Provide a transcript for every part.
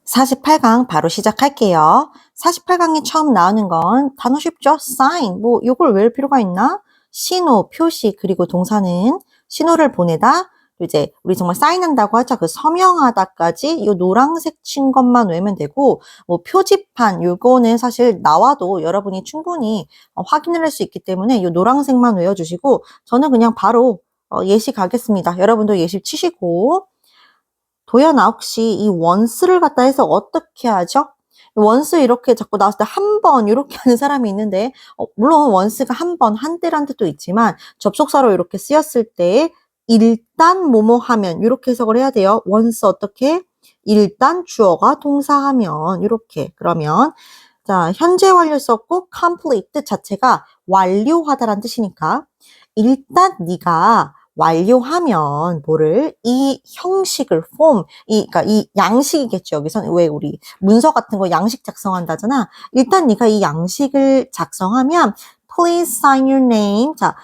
48강 바로 시작할게요. 48강에 처음 나오는 건 단어 쉽죠? sign. 뭐 요걸 외울 필요가 있나? 신호, 표시, 그리고 동사는 신호를 보내다. 이제 우리 정말 사인한다고 하죠. 그 서명하다까지 요 노란색 친 것만 외우면 되고, 뭐 표지판 요거는 사실 나와도 여러분이 충분히 확인을 할 수 있기 때문에 요 노란색만 외워주시고, 저는 그냥 바로 예시 가겠습니다. 여러분도 예시 치시고. 도연아, 혹시 이 원스를 갖다 해서 어떻게 하죠? 원스 이렇게 자꾸 나왔을 때 한 번 이렇게 하는 사람이 있는데, 물론 원스가 한 번, 한 때란 뜻도 있지만 접속사로 이렇게 쓰였을 때 일단 뭐뭐 하면 이렇게 해석을 해야 돼요. 원스 어떻게? 일단 주어가 동사하면 이렇게. 그러면 자, 현재 완료 썼고 complete 뜻 자체가 완료하다라는 뜻이니까 일단 네가 완료하면 뭐를 이 형식을 그러니까 이 양식이겠죠. 여기서는 왜 우리 문서 같은 거 양식 작성한다잖아. 일단 네가 이 양식을 작성하면 please sign your name. 자,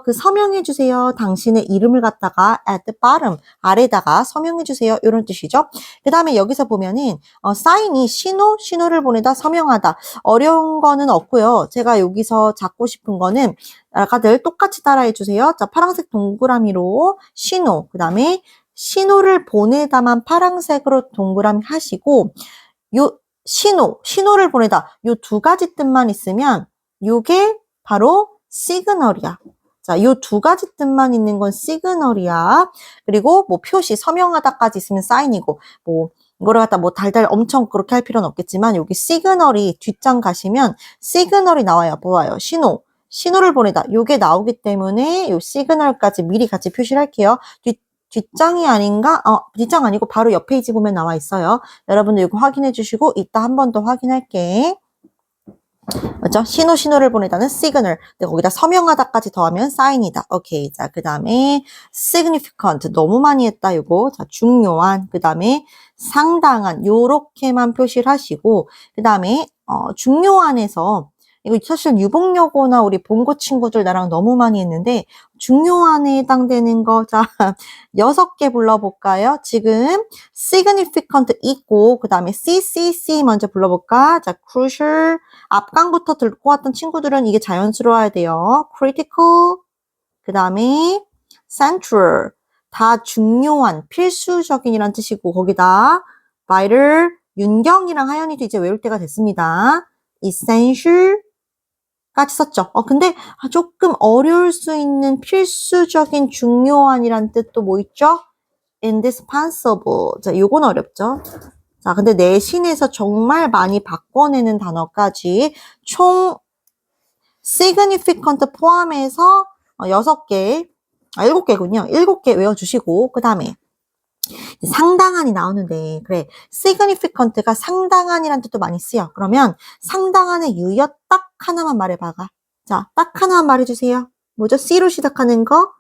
그 서명해 주세요. 당신의 이름을 갖다가 at the bottom 아래다가 서명해 주세요. 이런 뜻이죠. 그다음에 여기서 보면은 sign이 신호를 보내다 서명하다. 어려운 거는 없고요. 제가 여기서 잡고 싶은 거는 다들 똑같이 따라해 주세요. 자, 파란색 동그라미로 신호, 그 다음에 신호를 보내다만 파란색으로 동그라미 하시고, 요 신호를 보내다, 요 두 가지 뜻만 있으면 요게 바로 시그널이야. 자, 요 두 가지 뜻만 있는 건 시그널이야. 그리고 뭐 표시, 서명하다까지 있으면 사인이고, 뭐 이거를 갖다 뭐 달달 엄청 그렇게 할 필요는 없겠지만 여기 시그널이 뒷장 가시면 시그널이 나와요. 보아요. 신호를 보내다. 요게 나오기 때문에 요 시그널까지 미리 같이 표시를 할게요. 뒷장이 아닌가? 뒷장 아니고 바로 옆 페이지 보면 나와 있어요. 여러분들 이거 확인해 주시고 이따 한 번 더 확인할게. 맞죠? 신호를 보내다는 시그널. 근데 거기다 서명하다까지 더하면 사인이다. 오케이. 자, 그 다음에 significant. 너무 많이 했다, 요거. 자, 중요한. 그 다음에 상당한. 요렇게만 표시를 하시고, 그 다음에, 중요한에서 이거 사실 유복여고나 우리 본고 친구들 나랑 너무 많이 했는데 중요한에 해당되는 거 자 6개 불러볼까요? 지금 significant 있고 그 다음에 CCC 먼저 불러볼까? 자 crucial 앞강부터 듣고 왔던 친구들은 이게 자연스러워야 돼요. critical 그 다음에 central 다 중요한 필수적인이란 뜻이고 거기다 vital 윤경이랑 하연이도 이제 외울 때가 됐습니다. essential 까지 썼죠. 근데 조금 어려울 수 있는 필수적인 중요한이란 뜻도 뭐 있죠? indispensable. 자, 요건 어렵죠. 자, 근데 내신에서 정말 많이 바꿔내는 단어까지 총 significant 포함해서 6개, 7개군요. 7개 외워주시고 그 다음에 상당한이 나오는데 그래 significant가 상당한이란 뜻도 많이 쓰여. 그러면 상당한의 유형 딱 하나만 말해봐가. 자, 딱 하나만 말해주세요. 뭐죠? C로 시작하는 거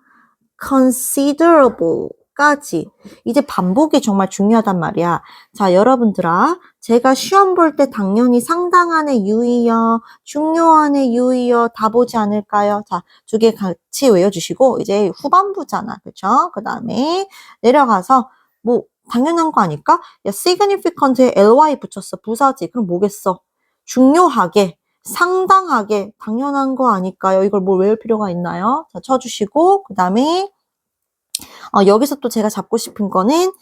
considerable까지. 이제 반복이 정말 중요하단 말이야. 자, 여러분들아 제가 시험 볼 때 당연히 상당한의 유의어, 중요한의 유의어 다 보지 않을까요? 자, 2개 같이 외워주시고 이제 후반부잖아. 그쵸? 그 다음에 내려가서 뭐 당연한 거 아닐까? 야, significant에 ly 붙였어. 부사지. 그럼 뭐겠어? 중요하게, 상당하게 당연한 거 아닐까요? 이걸 뭘 외울 필요가 있나요? 자, 쳐주시고 그 다음에 여기서 또 제가 잡고 싶은 거는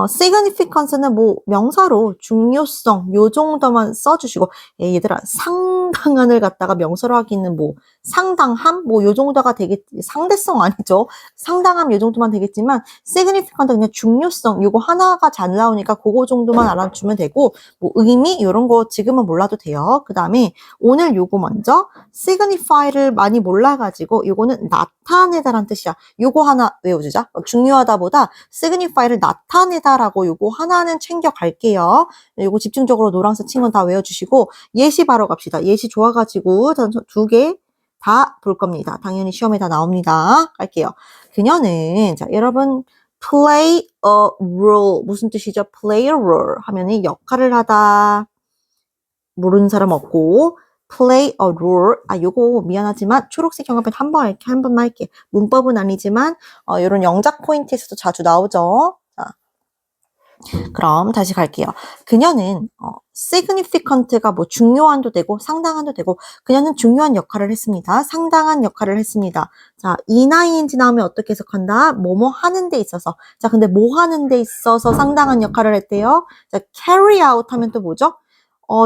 significance는 뭐 명사로 중요성 요 정도만 써주시고 얘들아 상당한을 갖다가 명사로 하기는 뭐 상당함 뭐 요 정도가 되겠지 상대성 아니죠 상당함 요 정도만 되겠지만 significant 그냥 중요성 요거 하나가 잘 나오니까 그거 정도만 알아주면 되고 뭐 의미 요런 거 지금은 몰라도 돼요. 그 다음에 오늘 요거 먼저 signify를 많이 몰라가지고 요거는 나타내다란 뜻이야. 요거 하나 외워주자. 중요하다보다 signify를 나타내다라고 요거 하나는 챙겨갈게요. 요거 집중적으로 노란색 친 건 다 외워주시고 예시 바로 갑시다. 예시 좋아가지고 2개 다 볼 겁니다. 당연히 시험에 다 나옵니다. 갈게요. 그녀는 자 여러분 play a role 무슨 뜻이죠? play a role 하면은 역할을 하다 모르는 사람 없고 play a role 요거 미안하지만 초록색 형광펜 한 번만 할게. 문법은 아니지만 이런 영작 포인트에서도 자주 나오죠. 그럼 다시 갈게요. 그녀는 significant가 뭐 중요한도 되고 상당한도 되고 그녀는 중요한 역할을 했습니다. 상당한 역할을 했습니다. 자, ing 나오면 어떻게 해석한다? 뭐뭐 하는 데 있어서. 자, 근데 뭐 하는 데 있어서 상당한 역할을 했대요? 자, carry out 하면 또 뭐죠?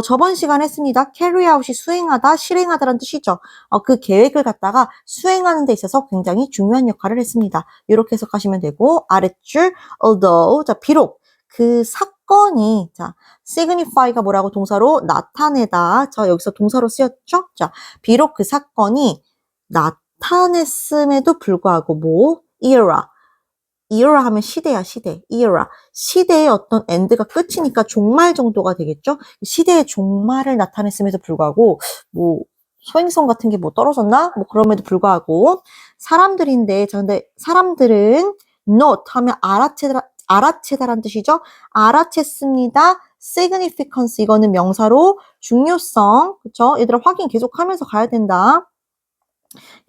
저번 시간 했습니다. carry out이 수행하다, 실행하다라는 뜻이죠. 그 계획을 갖다가 수행하는 데 있어서 굉장히 중요한 역할을 했습니다. 이렇게 해석하시면 되고, 아랫줄, although, 자, 비록 그 사건이, 자, signify가 뭐라고 동사로 나타내다. 자, 여기서 동사로 쓰였죠? 자, 비록 그 사건이 나타냈음에도 불구하고 뭐? era 하면 시대야, 시대. era. 시대의 어떤 end가 끝이니까 종말 정도가 되겠죠? 시대의 종말을 나타냈음에도 불구하고, 뭐, 소행성 같은 게 뭐 떨어졌나? 뭐 그럼에도 불구하고, 사람들인데, 자, 근데 사람들은 not 하면 알아채다란 뜻이죠? 알아챘습니다. significance. 이거는 명사로 중요성. 그쵸? 얘들아 확인 계속하면서 가야 된다.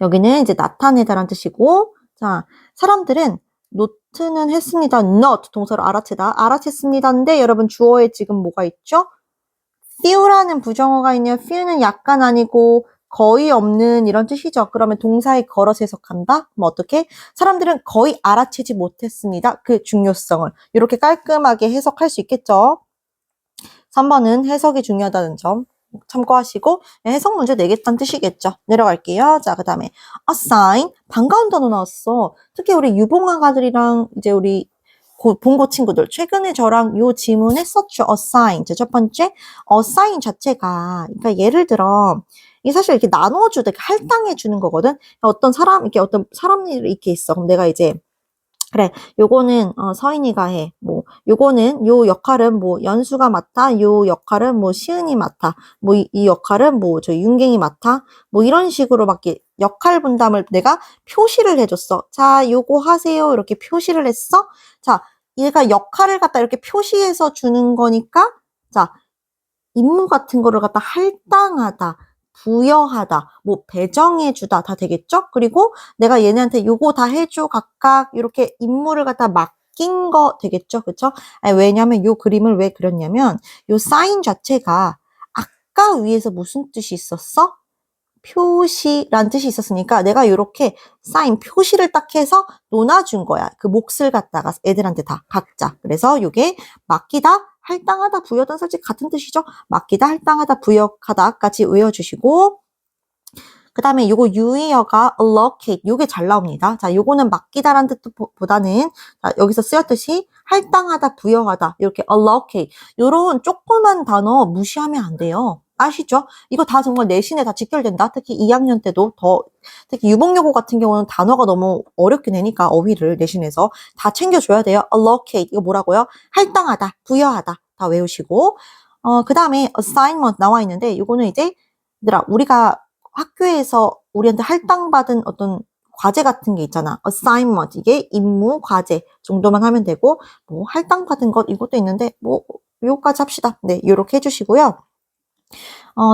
여기는 이제 나타내다란 뜻이고, 자, 사람들은 노트는 했습니다. not 동사로 알아채다. 알아챘습니다인데 여러분 주어에 지금 뭐가 있죠? few라는 부정어가 있네요. few는 약간 아니고 거의 없는 이런 뜻이죠. 그러면 동사에 걸어서 해석한다? 그럼 어떻게? 사람들은 거의 알아채지 못했습니다. 그 중요성을. 이렇게 깔끔하게 해석할 수 있겠죠? 3번은 해석이 중요하다는 점 참고하시고 해석 문제 내겠다는 뜻이겠죠. 내려갈게요. 자, 그 다음에 assign 반가운 단어 나왔어. 특히 우리 유봉아가들이랑 이제 우리 본고 친구들 최근에 저랑 요 질문 했었죠. assign. 첫 번째 assign 자체가 그러니까 예를 들어 이게 사실 이렇게 나눠주다 이렇게 할당해 주는 거거든. 어떤 사람 이렇게 어떤 사람이 이렇게 있어. 그럼 내가 이제 그래, 요거는 서인이가 해. 뭐 요거는 요 역할은 뭐 연수가 맡아. 요 역할은 뭐 시은이 맡아. 뭐 이 역할은 뭐 저 윤갱이 맡아. 뭐 이런 식으로 밖에 역할 분담을 내가 표시를 해줬어. 자, 요거 하세요. 이렇게 표시를 했어. 자, 얘가 역할을 갖다 이렇게 표시해서 주는 거니까 자, 임무 같은 거를 갖다 할당하다. 부여하다, 뭐 배정해주다 다 되겠죠? 그리고 내가 얘네한테 요거 다 해줘 각각 이렇게 임무를 갖다 맡긴 거 되겠죠? 그쵸? 아니, 왜냐면 요 그림을 왜 그렸냐면 요 사인 자체가 아까 위에서 무슨 뜻이 있었어? 표시란 뜻이 있었으니까 내가 이렇게 사인 표시를 딱 해서 놓아준 거야. 그 몫을 갖다가 애들한테 다 각자. 그래서 요게 맡기다, 할당하다, 부여하다 사실 같은 뜻이죠. 맡기다, 할당하다, 부여하다까지 외워주시고 그 다음에 요거 유의어가 allocate 요게 잘 나옵니다. 자, 요거는 맡기다라는 뜻보다는 자, 여기서 쓰였듯이 할당하다, 부여하다 이렇게 allocate 요런 조그만 단어 무시하면 안 돼요. 아시죠? 이거 다 정말 내신에 다 직결된다. 특히 2학년 때도 특히 유봉여고 같은 경우는 단어가 너무 어렵게 내니까 어휘를 내신에서 다 챙겨줘야 돼요. allocate 이거 뭐라고요? 할당하다, 부여하다 다 외우시고 그 다음에 assignment 나와 있는데 이거는 이제 얘들아 우리가 학교에서 우리한테 할당받은 어떤 과제 같은 게 있잖아. assignment 이게 임무, 과제 정도만 하면 되고 뭐 할당받은 것 이것도 있는데 뭐 요거까지 합시다. 네, 요렇게 해주시고요.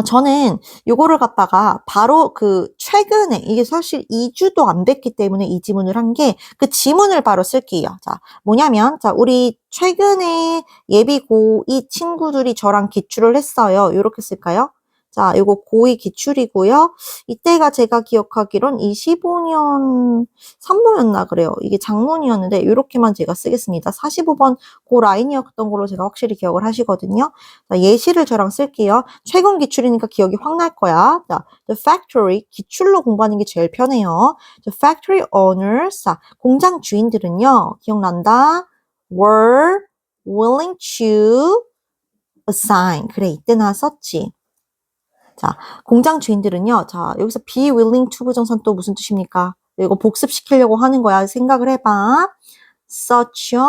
저는 요거를 갖다가 바로 그 최근에 이게 사실 2주도 안 됐기 때문에 이 지문을 한 게 그 지문을 바로 쓸게요. 자, 뭐냐면 자, 우리 최근에 예비 고2 친구들이 저랑 기출을 했어요. 요렇게 쓸까요? 자, 요거 고2 기출이고요. 이때가 제가 기억하기론 25년 3모였나 그래요. 이게 작문이었는데 요렇게만 제가 쓰겠습니다. 45번 그 라인이었던 걸로 제가 확실히 기억을 하시거든요. 자, 예시를 저랑 쓸게요. 최근 기출이니까 기억이 확 날 거야. 자, the factory 기출로 공부하는 게 제일 편해요. The factory owners 자, 공장 주인들은요. 기억난다. were willing to assign 그래 이때 나왔었지. 자, 공장 주인들은요. 자, 여기서 be willing to 부정사는 또 무슨 뜻입니까? 이거 복습시키려고 하는 거야. 생각을 해봐. such a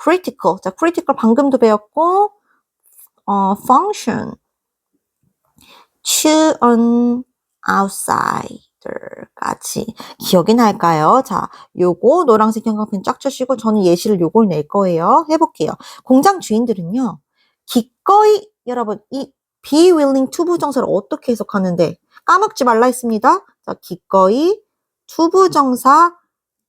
critical. 자, critical 방금도 배웠고 function to an outsider까지 기억이 날까요? 자, 요거 노란색 형광펜 쫙 쳐시고 저는 예시를 요걸 낼 거예요. 해볼게요. 공장 주인들은요. 기꺼이 여러분 이 be willing to 부정사를 어떻게 해석하는데 까먹지 말라 했습니다. 자, 기꺼이 to 부정사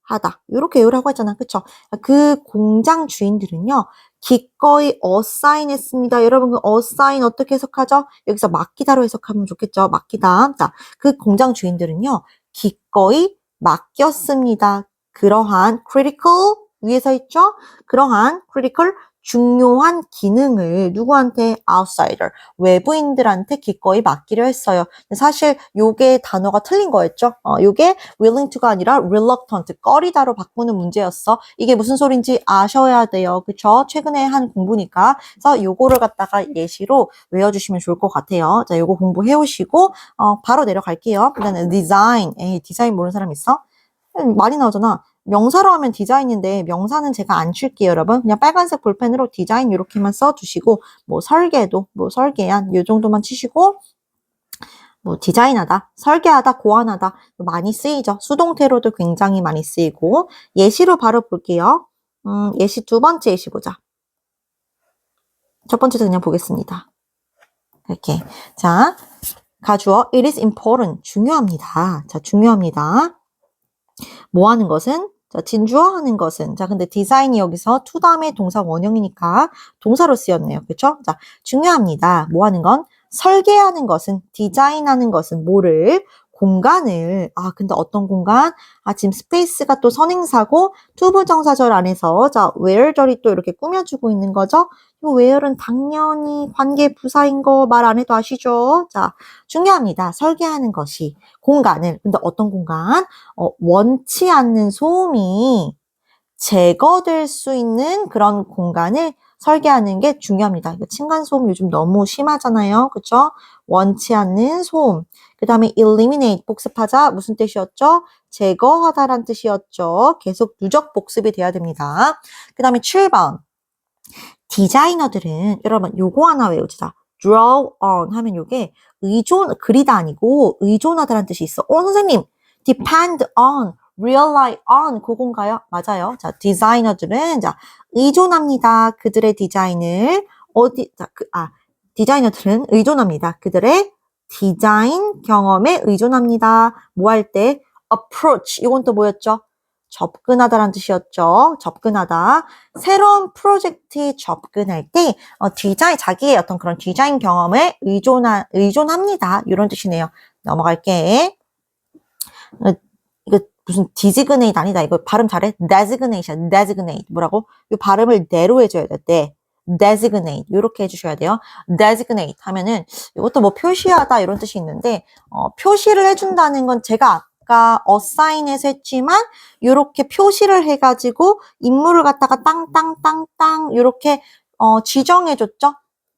하다. 이렇게 외우라고 했잖아. 그쵸? 그 공장 주인들은요. 기꺼이 assign 했습니다. 여러분, 그 assign 어떻게 해석하죠? 여기서 맡기다로 해석하면 좋겠죠? 맡기다. 자, 그 공장 주인들은요, 기꺼이 맡겼습니다. 그러한 critical, 위에서 있죠? 그러한 critical, 중요한 기능을 누구한테? outsider, 외부인들한테 기꺼이 맡기려 했어요. 사실 요게 단어가 틀린 거였죠? 요게 willing to가 아니라 reluctant, 꺼리다로 바꾸는 문제였어. 이게 무슨 소린지 아셔야 돼요. 그쵸? 최근에 한 공부니까. 그래서 요거를 갖다가 예시로 외워주시면 좋을 것 같아요. 자, 요거 공부해 오시고, 바로 내려갈게요. 그다음에 design. 에이, 디자인 모르는 사람 있어? 많이 나오잖아. 명사로 하면 디자인인데 명사는 제가 안 칠게요, 여러분. 그냥 빨간색 볼펜으로 디자인 이렇게만 써주시고 뭐 설계도, 뭐 설계한 요 정도만 치시고 뭐 디자인하다, 설계하다, 고안하다 많이 쓰이죠. 수동태로도 굉장히 많이 쓰이고 예시로 바로 볼게요. 예시 두 번째 예시 보자. 첫 번째도 그냥 보겠습니다. 이렇게. 자, 가주어 it is important, 중요합니다. 자, 중요합니다. 뭐 하는 것은? 자, 진주어 하는 것은. 자, 근데 디자인이 여기서 to 다음에 동사 원형이니까 동사로 쓰였네요. 그쵸? 자, 중요합니다. 뭐 하는 건? 설계하는 것은, 디자인하는 것은 뭐를? 공간을. 아, 근데 어떤 공간? 아, 지금 스페이스가 또 선행사고 투부정사절 안에서 자, where절이 또 이렇게 꾸며주고 있는 거죠? 이 where는 당연히 관계 부사인 거 말 안 해도 아시죠? 자, 중요합니다. 설계하는 것이 공간을. 근데 어떤 공간? 원치 않는 소음이 제거될 수 있는 그런 공간을 설계하는 게 중요합니다. 층간소음 요즘 너무 심하잖아요. 그쵸? 원치 않는 소음. 그 다음에 eliminate, 복습하자. 무슨 뜻이었죠? 제거하다란 뜻이었죠. 계속 누적 복습이 돼야 됩니다. 그 다음에 7번. 디자이너들은 여러분 요거 하나 외우자. draw on 하면 요게 그리다 아니고 의존하다라는 뜻이 있어. 선생님, depend on, rely on 그건가요? 맞아요. 자, 디자이너들은 자, 의존합니다. 그들의 디자인을 디자이너들은 의존합니다. 그들의 디자인 경험에 의존합니다. 뭐 할 때? approach. 이건 또 뭐였죠? 접근하다라는 뜻이었죠. 접근하다. 새로운 프로젝트에 접근할 때 자기의 어떤 그런 디자인 경험에 의존합니다. 이런 뜻이네요. 넘어갈게. 이거 무슨 designate 아니다. 이거 발음 잘해. designate. 뭐라고? 이 발음을 내로 해줘야 돼. designate. 이렇게 해주셔야 돼요. designate 하면은 이것도 뭐 표시하다 이런 뜻이 있는데 표시를 해준다는 건 제가 아까 assign해서 했지만 이렇게 표시를 해가지고 인물을 갖다가 땅땅땅땅 이렇게 지정해줬죠.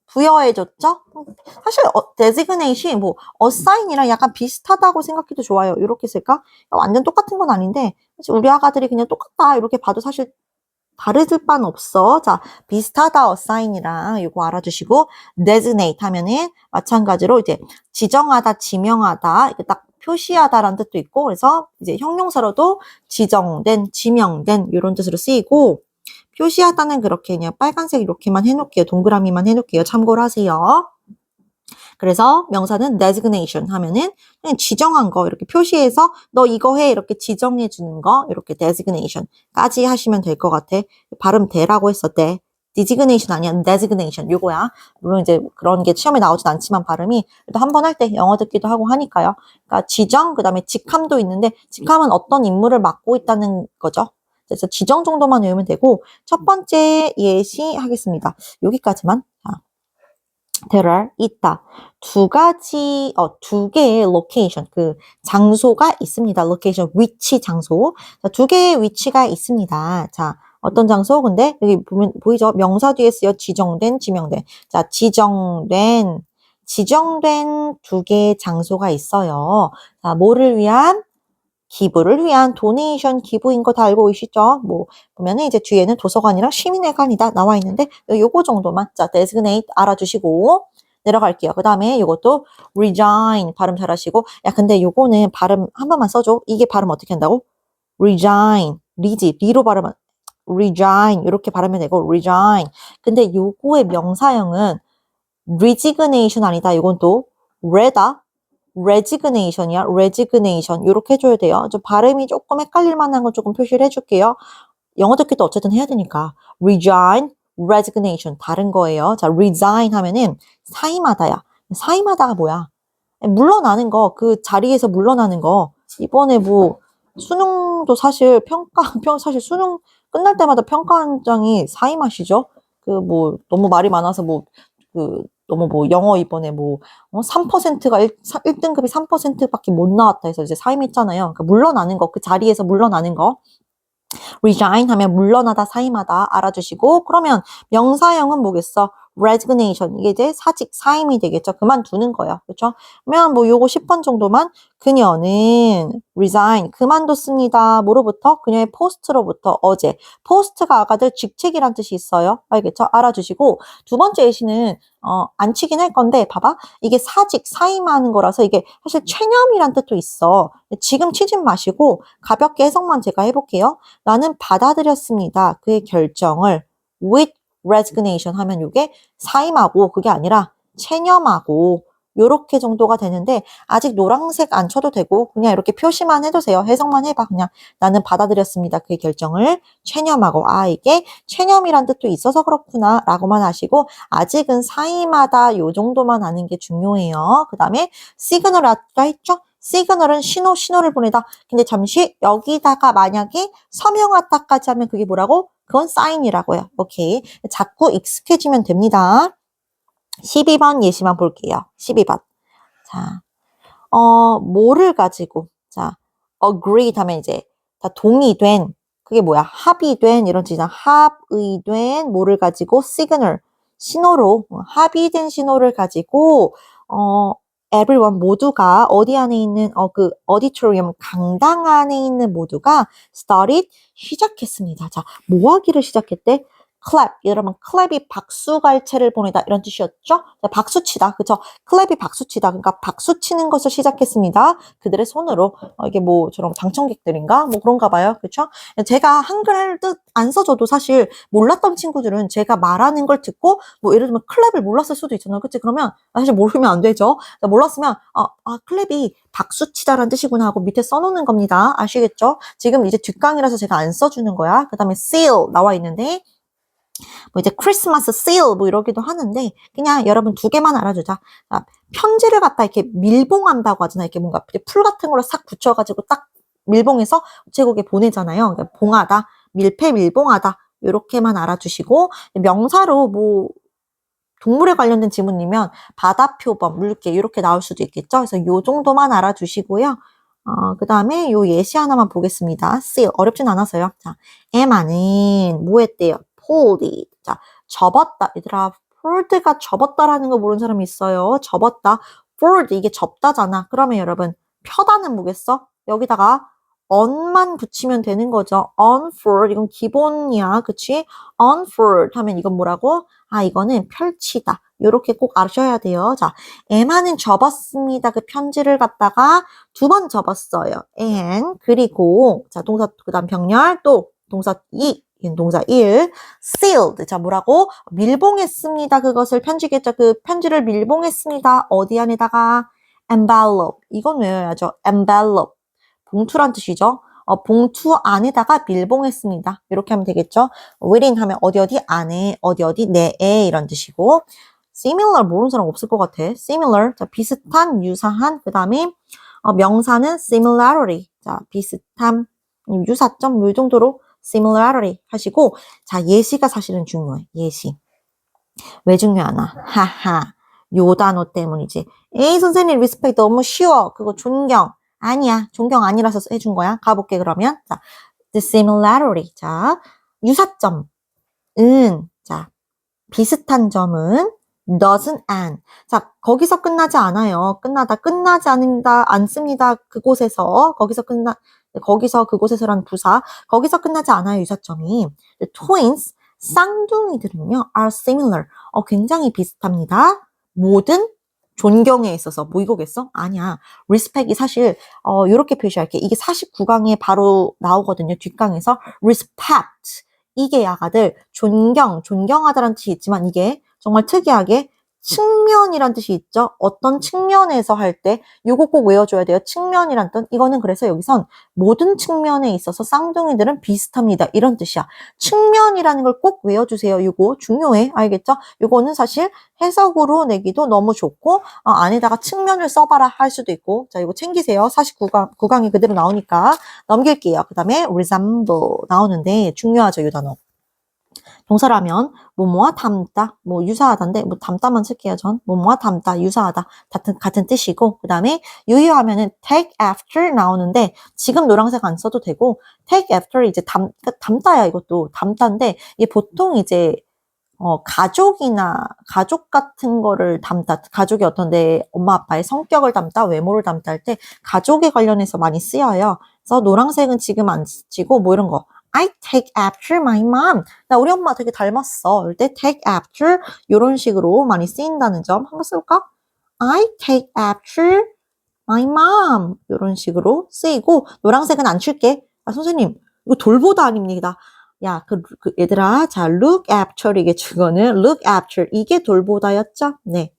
부여해줬죠. 사실 designate이 뭐 assign이랑 약간 비슷하다고 생각해도 좋아요. 이렇게 쓸까? 완전 똑같은 건 아닌데 사실 우리 아가들이 그냥 똑같다 이렇게 봐도 사실 다를 바는 없어. 자, 비슷하다 assign이랑 이거 알아주시고 designate 하면은 마찬가지로 이제 지정하다, 지명하다 이게 딱 표시하다라는 뜻도 있고 그래서 이제 형용사로도 지정된, 지명된 이런 뜻으로 쓰이고 표시하다는 그렇게 그냥 빨간색 이렇게만 해놓을게요. 동그라미만 해놓을게요. 참고를 하세요. 그래서 명사는 designation 하면은 그냥 지정한 거 이렇게 표시해서 너 이거 해 이렇게 지정해 주는 거 이렇게 designation까지 하시면 될 것 같아. 발음 대라고 했었대. designation 아니야 designation 요거야. 물론 이제 그런 게 시험에 나오진 않지만 발음이 그래도 한 번 할 때 영어 듣기도 하고 하니까요. 그러니까 지정 그다음에 직함도 있는데 직함은 어떤 임무를 맡고 있다는 거죠. 그래서 지정 정도만 외우면 되고 첫 번째 예시 하겠습니다. 여기까지만. There are 있다. 두 개의 location, 그 장소가 있습니다. location, 위치, 장소. 자, 두 개의 위치가 있습니다. 자, 어떤 장소? 근데 여기 보면 보이죠? 명사 뒤에 쓰여 지정된, 지명된. 자, 지정된 두 개의 장소가 있어요. 자, 뭐를 위한? 기부를 위한 도네이션 기부인 거 다 알고 계시죠? 뭐 보면은 이제 뒤에는 도서관이랑 시민회관이다 나와 있는데 요거 정도만 자 designate 알아주시고 내려갈게요. 그 다음에 요것도 resign 발음 잘하시고 야 근데 요거는 발음 한 번만 써줘. 이게 발음 어떻게 한다고? resign 리로 발음은 resign 이렇게 발음해야 되고 resign 근데 요거의 명사형은 resignation 아니다. 요건 또 resignation이야. resignation 이렇게 해줘야 돼요. 좀 발음이 조금 헷갈릴 만한 건 조금 표시를 해줄게요. 영어 듣기도 어쨌든 해야 되니까 resign, resignation 다른 거예요. 자, resign 하면은 사임하다야. 사임하다가 뭐야? 물러나는 거, 그 자리에서 물러나는 거. 이번에 뭐 수능도 사실 사실 수능 끝날 때마다 평가원장이 사임하시죠? 그 뭐 너무 말이 많아서 너무 영어 이번에 3%가 1등급이 3%밖에 못 나왔다 해서 이제 사임했잖아요. 그러니까 물러나는 거, 그 자리에서 물러나는 거. resign 하면 물러나다, 사임하다 알아주시고, 그러면 명사형은 뭐겠어? resignation. 이게 이제 사직, 사임이 되겠죠. 그만두는 거예요. 그렇죠? 그러면 요거 10번 정도만 그녀는 resign, 그만뒀습니다. 뭐로부터? 그녀의 post로부터 어제. post가 아가들 직책이란 뜻이 있어요. 알겠죠? 알아주시고, 두 번째 예시는 안 치긴 할 건데 봐봐. 이게 사직, 사임하는 거라서 이게 사실 체념이란 뜻도 있어. 지금 치지 마시고 가볍게 해석만 제가 해볼게요. 나는 받아들였습니다. 그의 결정을 with resignation 하면 이게 사임하고 그게 아니라 체념하고 요렇게 정도가 되는데 아직 노란색 안 쳐도 되고 그냥 이렇게 표시만 해두세요. 해석만 해봐. 그냥 나는 받아들였습니다. 그의 결정을 체념하고 이게 체념이란 뜻도 있어서 그렇구나 라고만 하시고 아직은 사임하다 요 정도만 아는 게 중요해요. 그 다음에 시그널 아까 했죠? 시그널은 신호를 보내다. 근데 잠시 여기다가 만약에 서명 왔다까지 하면 그게 뭐라고? 그건 사인이라고요. 오케이. 자꾸 익숙해지면 됩니다. 12번 예시만 볼게요. 12번. 자, 뭐를 가지고, 자, agreed 하면 이제 다 동의된, 그게 뭐야? 합의된, 이런 뜻이잖아. 합의된 뭐를 가지고 signal, 신호로, 합의된 신호를 가지고, everyone 모두가 어디 안에 있는, 그 auditorium 강당 안에 있는 모두가 started 시작했습니다. 자, 뭐 하기를 시작했대? clap. 여러분, clap이 박수갈채를 보내다 이런 뜻이었죠? 자, 박수치다. 그쵸? clap이 박수치다. 그러니까 박수치는 것을 시작했습니다. 그들의 손으로. 이게 저런 당청객들인가? 그런가 봐요. 그쵸? 제가 한글 할 뜻 안 써줘도 사실 몰랐던 친구들은 제가 말하는 걸 듣고 예를 들면 clap을 몰랐을 수도 있잖아요. 그치? 그러면 사실 모르면 안 되죠. 몰랐으면 clap이 박수치다라는 뜻이구나 하고 밑에 써놓는 겁니다. 아시겠죠? 지금 이제 뒷강이라서 제가 안 써주는 거야. 그 다음에 seal 나와 있는데 이제 크리스마스 seal 이러기도 하는데 그냥 여러분 두 개만 알아주자. 자, 편지를 갖다 이렇게 밀봉한다고 하잖아요. 이렇게 뭔가 풀 같은 걸로 싹 붙여가지고 딱 밀봉해서 우체국에 보내잖아요. 그러니까 봉하다, 밀폐 밀봉하다 이렇게만 알아주시고 명사로 동물에 관련된 지문이면 바다 표범, 물개 이렇게 나올 수도 있겠죠. 그래서 요 정도만 알아주시고요. 그 다음에 요 예시 하나만 보겠습니다. seal 어렵진 않아서요. 자, 에마는 뭐 했대요? folded. 자, 접었다. 얘들아, fold가 접었다라는 거 모르는 사람이 있어요. 접었다. fold 이게 접다잖아. 그러면 여러분 펴다는 뭐겠어? 여기다가 on만 붙이면 되는 거죠. unfold 이건 기본이야. 그치? unfold 하면 이건 뭐라고? 이거는 펼치다. 요렇게 꼭 아셔야 돼요. 자, 에마는 접었습니다. 그 편지를 갖다가 두 번 접었어요. and 그리고 자, 동사 그다음 병렬 또 동사 동사 1 sealed. 자, 뭐라고? 밀봉했습니다. 그것을 편지겠죠. 그 편지를 밀봉했습니다. 어디 안에다가? envelope. 이건 외워야죠. envelope. 봉투란 뜻이죠. 봉투 안에다가 밀봉했습니다. 이렇게 하면 되겠죠. within 하면 어디 안에, 어디 내에 이런 뜻이고 similar 모르는 사람 없을 것 같아. similar, 자, 비슷한, 유사한. 그 다음에 명사는 similarity. 자, 비슷함, 유사점 이 정도로 similarity 하시고 자, 예시가 사실은 중요해. 예시. 왜 중요하나? 하하. 요 단어 때문이지. 에이 선생님 respect 너무 쉬워. 그거 존경. 아니야. 존경 아니라서 해준 거야. 가볼게 그러면. 자, the similarity. 자, 유사점은 자, 비슷한 점은 doesn't and. 자, 거기서 끝나지 않아요. 끝나지 않습니다. 그곳에서 그곳에서라는 부사. 거기서 끝나지 않아요. 유사점이. The twins, 쌍둥이들은요, are similar. 굉장히 비슷합니다. 모든 존경에 있어서 이거겠어? 아니야. respect이 사실 이렇게 표시할게. 이게 49강에 바로 나오거든요. 뒷강에서 respect. 이게 야가들 존경하다라는 뜻이 있지만 이게 정말 특이하게 측면이란 뜻이 있죠. 어떤 측면에서 할 때 요거 꼭 외워줘야 돼요. 측면이란 뜻. 이거는 그래서 여기선 모든 측면에 있어서 쌍둥이들은 비슷합니다. 이런 뜻이야. 측면이라는 걸 꼭 외워주세요. 요거 중요해. 알겠죠? 요거는 사실 해석으로 내기도 너무 좋고 안에다가 측면을 써봐라 할 수도 있고 자 이거 챙기세요. 49강이 그대로 나오니까 넘길게요. 그 다음에 resemble 나오는데 중요하죠. 이 단어. 동사라면 뭐뭐와 닮다, 뭐 유사하다인데 뭐 닮다만 쓸게요. 전 뭐뭐와 닮다, 유사하다 같은 뜻이고 그 다음에 유효하면은 take after 나오는데 지금 노란색 안 써도 되고 take after 이제 닮다야 이것도 닮다인데 이게 보통 이제 가족이나 가족 같은 거를 닮다 가족이 어떤 내 엄마 아빠의 성격을 닮다 외모를 닮다 할 때 가족에 관련해서 많이 쓰여요. 그래서 노란색은 지금 안 쓰고 뭐 이런 거 I take after my mom. 나 우리 엄마 되게 닮았어. 이럴 때 take after 이런 식으로 많이 쓰인다는 점 한번 써볼까? I take after my mom. 이런 식으로 쓰이고 노란색은 안 칠게. 아 선생님 이거 돌보다 아닙니다. 야, 얘들아, 자, look after 이게 주어는 look after 이게 돌보다였죠? 네,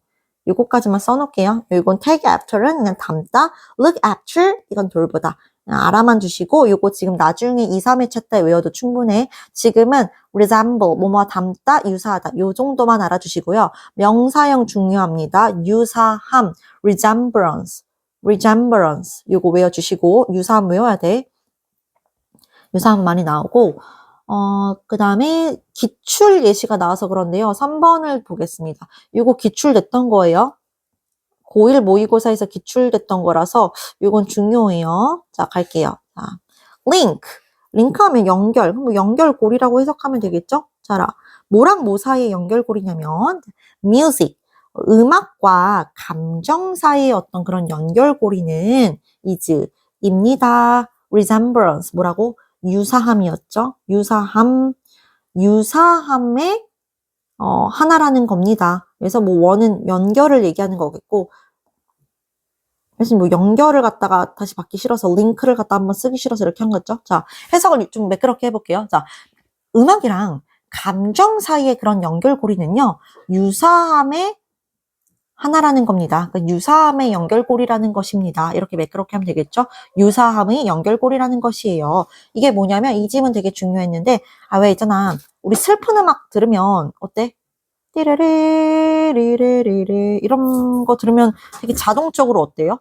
요거까지만 써놓을게요. 이건 take after는 그냥 닮다, look after 이건 돌보다. 알아만 주시고 요거 지금 나중에 2, 3회차 때 외워도 충분해. 지금은 resemble 뭐뭐 닮다, 유사하다 요 정도만 알아주시고요. 명사형 중요합니다. 유사함 resemblance 요거 외워주시고 유사함 외워야 돼. 유사함 많이 나오고 그 다음에 기출 예시가 나와서 그런데요. 3번을 보겠습니다. 이거 기출됐던 거예요. 고1 모의고사에서 기출됐던 거라서 이건 중요해요. 자, 갈게요. 자, 링크 하면 연결. 뭐 연결고리라고 해석하면 되겠죠? 자, 뭐랑 뭐 사이의 연결고리냐면 music, 음악과 감정 사이의 어떤 그런 연결고리는 is입니다. resemblance, 뭐라고? 유사함이었죠. 유사함의 하나라는 겁니다. 그래서 뭐 원은 연결을 얘기하는 거겠고, 그래서 뭐 연결을 갖다가 다시 받기 싫어서 링크를 갖다 한번 쓰기 싫어서 이렇게 한 거죠. 자, 해석을 좀 매끄럽게 해볼게요. 자, 음악이랑 감정 사이의 그런 연결고리는요, 유사함의 하나라는 겁니다. 그러니까 유사함의 연결고리라는 것입니다. 이렇게 매끄럽게 하면 되겠죠? 유사함의 연결고리라는 것이에요. 이게 뭐냐면 이 질문 되게 중요했는데 왜 있잖아. 우리 슬픈 음악 들으면 어때? 띠르리리리리리 이런 거 들으면 되게 자동적으로 어때요?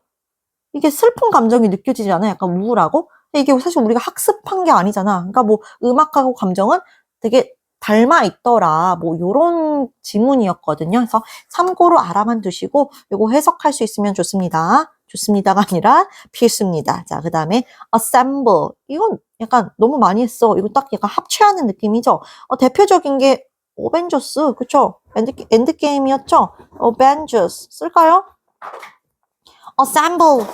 이게 슬픈 감정이 느껴지지 않아요? 약간 우울하고? 근데 이게 사실 우리가 학습한 게 아니잖아. 그러니까 뭐 음악하고 감정은 되게 닮아 있더라. 뭐 요런 지문이었거든요. 그래서 참고로 알아만 두시고 요거 해석할 수 있으면 좋습니다. 좋습니다가 아니라 필수입니다. 자, 그 다음에 assemble. 이건 약간 너무 많이 했어. 이거 딱 약간 합체하는 느낌이죠. 대표적인 게 어벤져스. 그쵸? 엔드게임이었죠? 어벤져스. 쓸까요? assemble.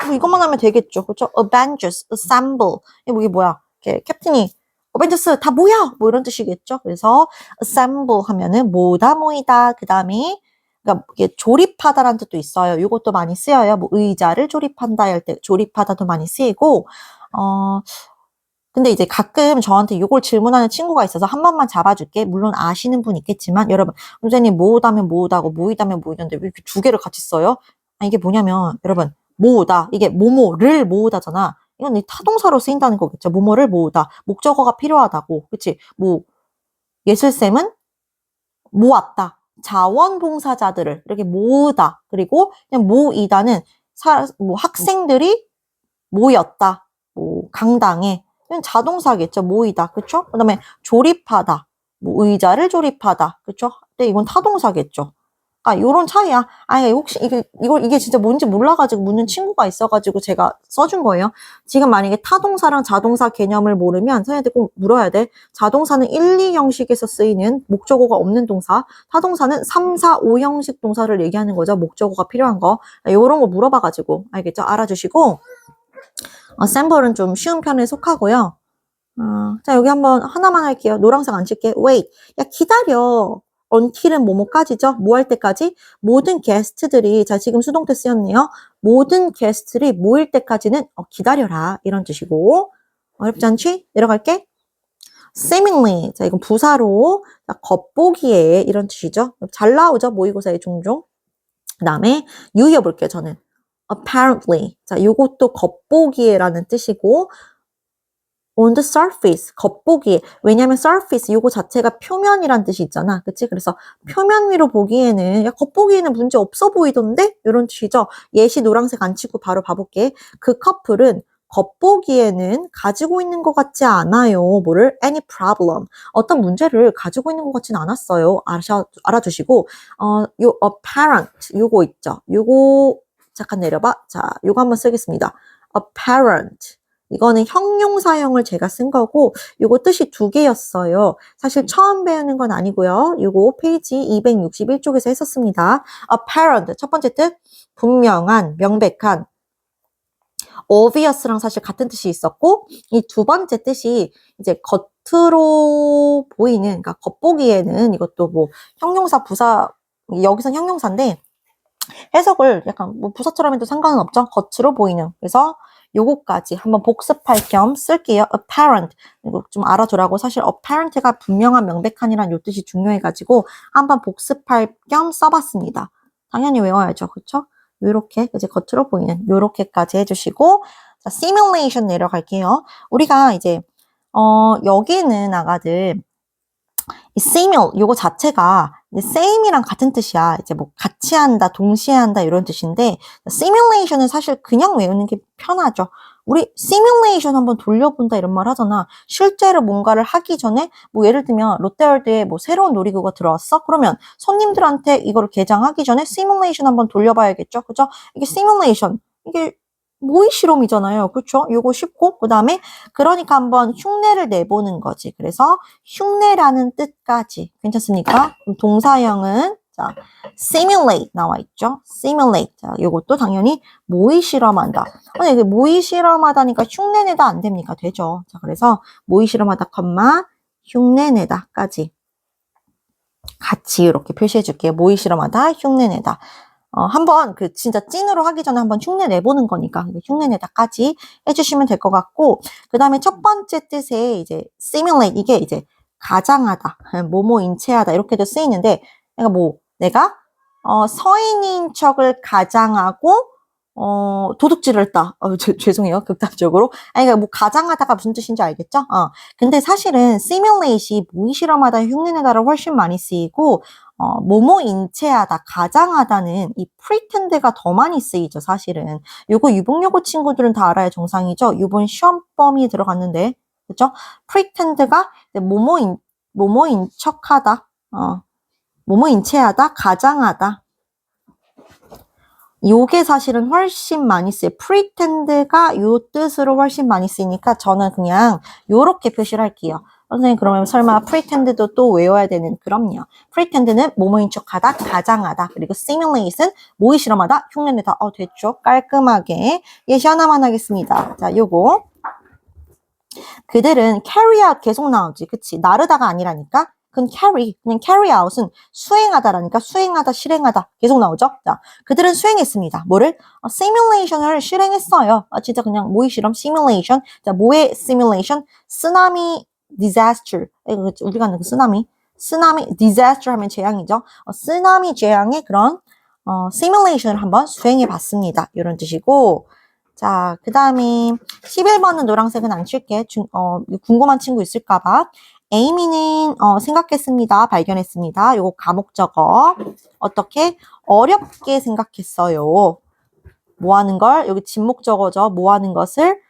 뭐 이것만 하면 되겠죠. 그쵸? Avengers, assemble. 이게 뭐야? 캡틴이 어벤져스 다 모여! 뭐 이런 뜻이겠죠. 그래서 assemble 하면은 모이다. 그 다음에 그러니까 이게 조립하다라는 뜻도 있어요. 이것도 많이 쓰여요. 뭐 의자를 조립한다 할 때 조립하다도 많이 쓰이고 근데 이제 가끔 저한테 이걸 질문하는 친구가 있어서 한 번만 잡아줄게. 물론 아시는 분 있겠지만 여러분 선생님 모으다면 모으다고 모이다면 모이던데 왜 이렇게 두 개를 같이 써요? 이게 뭐냐면 여러분 모으다 이게 뭐뭐를 모으다잖아. 이건 타동사로 쓰인다는 거겠죠. 뭐뭐를 모으다. 목적어가 필요하다고. 그치? 뭐 예슬쌤은 모았다. 자원봉사자들을 이렇게 모으다. 그리고 그냥 모이다는 뭐 학생들이 모였다. 뭐 강당에. 이건 자동사겠죠. 모이다. 그쵸? 그 다음에 조립하다. 뭐 의자를 조립하다. 그쵸? 근데 이건 타동사겠죠. 요런 차이야. 혹시 이게 진짜 뭔지 몰라가지고 묻는 친구가 있어가지고 제가 써준 거예요. 지금 만약에 타동사랑 자동사 개념을 모르면 선생님한테 꼭 물어야 돼. 자동사는 1, 2 형식에서 쓰이는 목적어가 없는 동사. 타동사는 3, 4, 5 형식 동사를 얘기하는 거죠. 목적어가 필요한 거. 요런 거 물어봐가지고. 알겠죠? 알아주시고. 샘플은 좀 쉬운 편에 속하고요. 자, 여기 한번 하나만 할게요. 노란색 안 칠게. wait. 야, 기다려. until은 뭐뭐까지죠? 뭐 할 때까지? 모든 게스트들이, 자, 지금 수동태 쓰였네요. 모든 게스트들이 모일 때까지는 기다려라. 이런 뜻이고. 어렵지 않지? 내려갈게. seemingly. 자, 이건 부사로 겉보기에 이런 뜻이죠. 잘 나오죠. 모의고사에 종종. 그 다음에 유의어 볼게요. 저는 apparently. 자, 요것도 겉보기에라는 뜻이고 on the surface, 겉보기에. 왜냐면 surface 요거 자체가 표면이란 뜻이 있잖아. 그치? 그래서 표면 위로 보기에는 야, 겉보기에는 문제 없어 보이던데? 이런 뜻이죠. 예시 노란색 안 치고 바로 봐볼게. 그 커플은 겉보기에는 가지고 있는 것 같지 않아요. 뭐를? any problem. 어떤 문제를 가지고 있는 것 같지는 않았어요. 알아두시고 요 apparent 요거 있죠. 요거 잠깐 내려봐. 자, 요거 한번 쓰겠습니다. apparent. 이거는 형용사형을 제가 쓴 거고 요거 뜻이 두 개였어요. 사실 처음 배우는 건 아니고요. 요거 페이지 261쪽에서 했었습니다. apparent 첫 번째 뜻 분명한, 명백한. obvious랑 사실 같은 뜻이 있었고 이 두 번째 뜻이 이제 겉으로 보이는 그러니까 겉보기에는 이것도 뭐 형용사, 부사 여기선 형용사인데 해석을 약간 뭐 부사처럼 해도 상관은 없죠. 겉으로 보이는. 그래서 요거까지 한번 복습할 겸 쓸게요. apparent. 이거 좀 알아두라고. 사실 apparent가 분명한, 명백한이란 요 뜻이 중요해가지고 한번 복습할 겸 써봤습니다. 당연히 외워야죠. 그쵸? 요렇게 이제 겉으로 보이는 요렇게까지 해주시고 자, simulation 내려갈게요. 우리가 이제 여기는 아가들 이 simul 요거 자체가 same이랑 같은 뜻이야. 이제 뭐 같이 한다, 동시에 한다 이런 뜻인데 simulation은 사실 그냥 외우는 게 편하죠. 우리 simulation 한번 돌려본다 이런 말 하잖아. 실제로 뭔가를 하기 전에 뭐 예를 들면 롯데월드에 뭐 새로운 놀이기구가 들어왔어? 그러면 손님들한테 이거를 개장하기 전에 simulation 한번 돌려봐야겠죠. 그죠? 이게 simulation 이게 모의 실험이잖아요. 그렇죠? 요거 쉽고 그다음에 그러니까 한번 흉내를 내보는 거지. 그래서 흉내라는 뜻까지 괜찮습니까? 그럼 동사형은 자, simulate 나와 있죠. simulate. 자, 요것도 당연히 모의 실험한다. 아니, 이게 모의 실험하다니까 흉내내다 안 됩니까? 되죠. 자, 그래서 모의 실험하다, 흉내내다까지 같이 이렇게 표시해 줄게요. 모의 실험하다, 흉내내다. 한번 그 진짜 찐으로 하기 전에 한번 흉내 내보는 거니까 흉내내다까지 해주시면 될 것 같고 그 다음에 첫 번째 뜻에 이제 simulate 이게 이제 가장하다, 뭐뭐 인체하다 이렇게도 쓰이는데 그러니까 뭐 내가 서인인 척을 가장하고 도둑질을 했다. 죄송해요. 극단적으로. 아니, 그러니까 뭐 가장하다가 무슨 뜻인지 알겠죠? 근데 사실은 simulate이 모의 실험하다, 흉내내다를 훨씬 많이 쓰이고 뭐뭐 인체하다, 가장하다는 이 pretend가 더 많이 쓰이죠, 사실은. 요거 유복여고 친구들은 다 알아야 정상이죠. 이번 시험 범위에 들어갔는데, 그죠? pretend가 뭐뭐인 척하다, 뭐뭐 인체하다, 가장하다. 요게 사실은 훨씬 많이 쓰여요. pretend가 요 뜻으로 훨씬 많이 쓰이니까 저는 그냥 요렇게 표시를 할게요. 선생님 그러면 설마 pretend도 또 외워야 되는 그럼요. pretend는 뭐뭐인 척하다, 가장하다. 그리고 simulate은 모의 실험하다, 흉내내다. 됐죠? 깔끔하게 예시 하나만 하겠습니다. 자, 요거 그들은 carry out 계속 나오지. 그치? 나르다가 아니라니까. 그건 그냥 carry out은 수행하다라니까 수행하다, 실행하다 계속 나오죠. 자, 그들은 수행했습니다. 뭐를? simulation을 실행했어요. 진짜 그냥 모의 실험, simulation. 자, 뭐의 simulation? 쓰나미 disaster. 우리가 아는 그 쓰나미 disaster 하면 재앙이죠. 쓰나미 재앙의 그런 simulation을 한번 수행해 봤습니다. 이런 뜻이고. 자, 그 다음에 11번은 노란색은 안 칠게. 궁금한 친구 있을까봐. 에이미는 생각했습니다. 발견했습니다. 요거 가목적어. 어떻게? 어렵게 생각했어요. 뭐 하는 걸? 여기 진목적어죠. 뭐 하는 것을?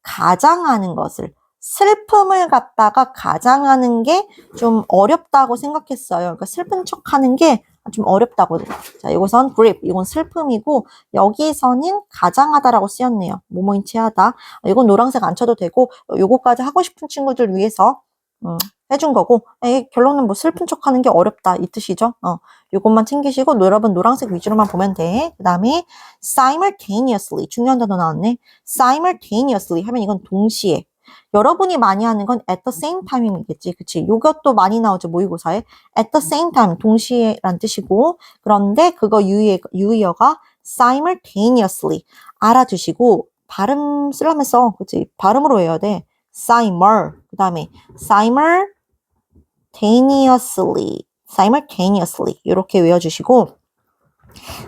가장하는 것을. 슬픔을 갖다가 가장하는 게 좀 어렵다고 생각했어요. 그러니까 슬픈 척 하는 게 좀 어렵다고. 자, 이것은 grief, 이건 슬픔이고 여기서는 가장하다라고 쓰였네요. 뭐뭐인 체하다. 이건 노란색 안 쳐도 되고 요거까지 하고 싶은 친구들 위해서 해준 거고 결론은 뭐 슬픈 척 하는 게 어렵다 이 뜻이죠. 요것만 챙기시고 여러분 노란색 위주로만 보면 돼. 그 다음에 simultaneously 중요한 단어 나왔네. simultaneously 하면 이건 동시에. 여러분이 많이 하는 건 at the same time이겠지. 그치? 이것도 많이 나오죠. 모의고사에. at the same time, 동시에 란 뜻이고. 그런데 그거 유의어가 simultaneously. 알아두시고, 발음 쓰려면서, 그치? 발음으로 외워야 돼. 그 다음에 simultaneously 이렇게 외워주시고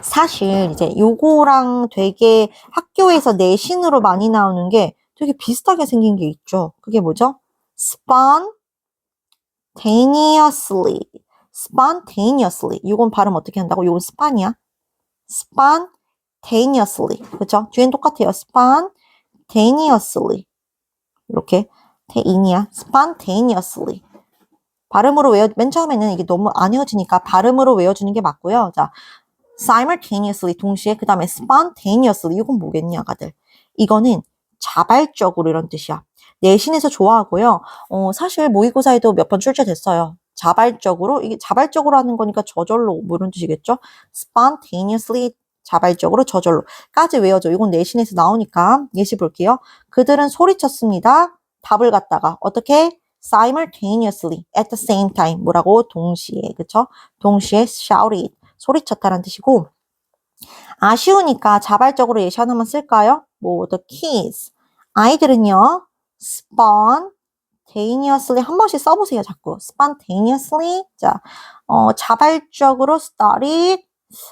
사실 이제 요거랑 되게 학교에서 내신으로 많이 나오는 게 되게 비슷하게 생긴 게 있죠. 그게 뭐죠? spontaneously. 이건 발음 어떻게 한다고? 이건 spon이야. spontaneously. 그쵸? 뒤엔 똑같아요. spontaneously. 이렇게 인이야. spontaneously. 발음으로 맨 처음에는 이게 너무 안 외워지니까 발음으로 외워주는 게 맞고요. 자, simultaneously 동시에 그 다음에 spontaneously 이건 뭐겠냐, 아가들. 이거는 자발적으로 이런 뜻이야. 내신에서 좋아하고요. 사실 모의고사에도 몇 번 출제됐어요. 자발적으로 이게 자발적으로 하는 거니까 저절로 뭐 이런 뜻이겠죠? spontaneously 자발적으로 저절로까지 외워줘. 이건 내신에서 나오니까 예시 볼게요. 그들은 소리쳤습니다. 답을 갖다가 어떻게? simultaneously at the same time 뭐라고? 동시에 그쵸? 동시에 shouted 소리쳤다는 뜻이고 아쉬우니까 자발적으로 예시 하나만 쓸까요? 뭐 the kids 아이들은요 spontaneously 한 번씩 써보세요 자꾸 spontaneously 자 자발적으로 started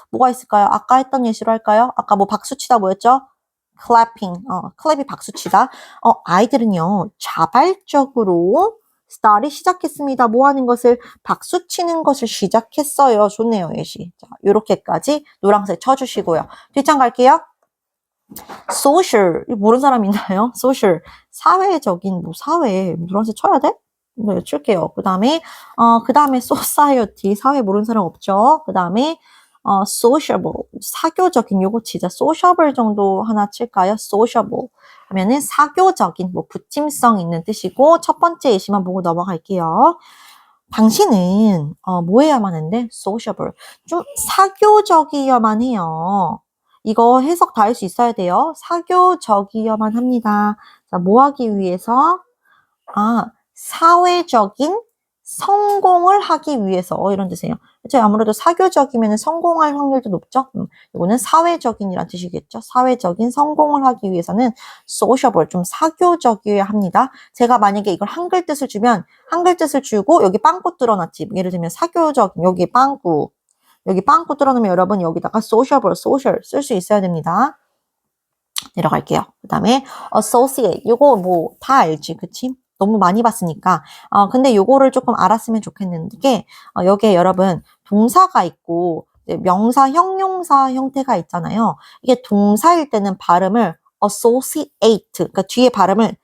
뭐가 있을까요? 아까 했던 예시로 할까요? 아까 뭐 박수치다 뭐였죠? clapping 클랩이 박수치다 아이들은요 자발적으로 start이 시작했습니다. 뭐 하는 것을 박수 치는 것을 시작했어요. 좋네요, 예시. 자, 요렇게까지 노란색 쳐주시고요. 뒷장 갈게요. social 모르는 사람 있나요? social 사회적인 뭐 사회 노란색 쳐야 돼? 네, 칠게요. 그 다음에 society 사회 모르는 사람 없죠? 그 다음에 sociable 사교적인 요거 진짜 sociable 정도 하나 칠까요? sociable 하면은 사교적인 뭐 부침성 있는 뜻이고 첫 번째 예시만 보고 넘어갈게요. 당신은 뭐 해야만 하는데 sociable 좀 사교적이어야만 해요. 이거 해석 다 할 수 있어야 돼요. 사교적이어야만 합니다. 자, 뭐 하기 위해서? 사회적인 성공을 하기 위해서 이런 뜻이에요. 그렇죠? 아무래도 사교적이면 성공할 확률도 높죠. 이거는 사회적인이란 뜻이겠죠. 사회적인 성공을 하기 위해서는 sociable 좀 사교적이어야 합니다. 제가 만약에 이걸 한글 뜻을 주면 한글 뜻을 주고 여기 빵꾸 뚫어놨지. 예를 들면 사교적인 여기 빵꾸 뚫어놓으면 여러분 여기다가 sociable social 쓸 수 있어야 됩니다. 내려갈게요. 그 다음에 associate 요거 뭐 다 알지 그치? 너무 많이 봤으니까 근데 요거를 조금 알았으면 좋겠는 게 여기에 여러분 동사가 있고 명사 형용사 형태가 있잖아요. 이게 동사일 때는 발음을 associate 그러니까 뒤에 발음을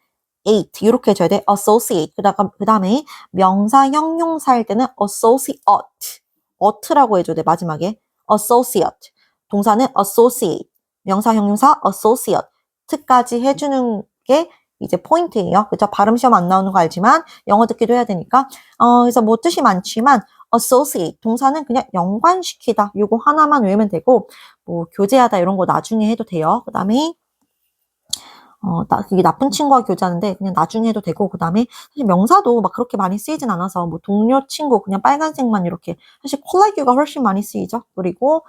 ate 이렇게 해줘야 돼. associate 그 다음에 명사 형용사일 때는 associate라고 해줘야 돼. 마지막에 associate 동사는 associate 명사 형용사 associate까지 해주는 게 이제 포인트예요. 그죠? 발음 시험 안 나오는 거 알지만 영어 듣기도 해야 되니까 그래서 뭐 뜻이 많지만 associate 동사는 그냥 연관시키다 요거 하나만 외우면 되고 뭐 교제하다 이런 거 나중에 해도 돼요. 그 다음에 이게 나쁜 친구와 교제하는데 그냥 나중에 해도 되고 그 다음에 사실 명사도 막 그렇게 많이 쓰이진 않아서 뭐 동료 친구 그냥 빨간색만 이렇게 사실 콜라규가 훨씬 많이 쓰이죠. 그리고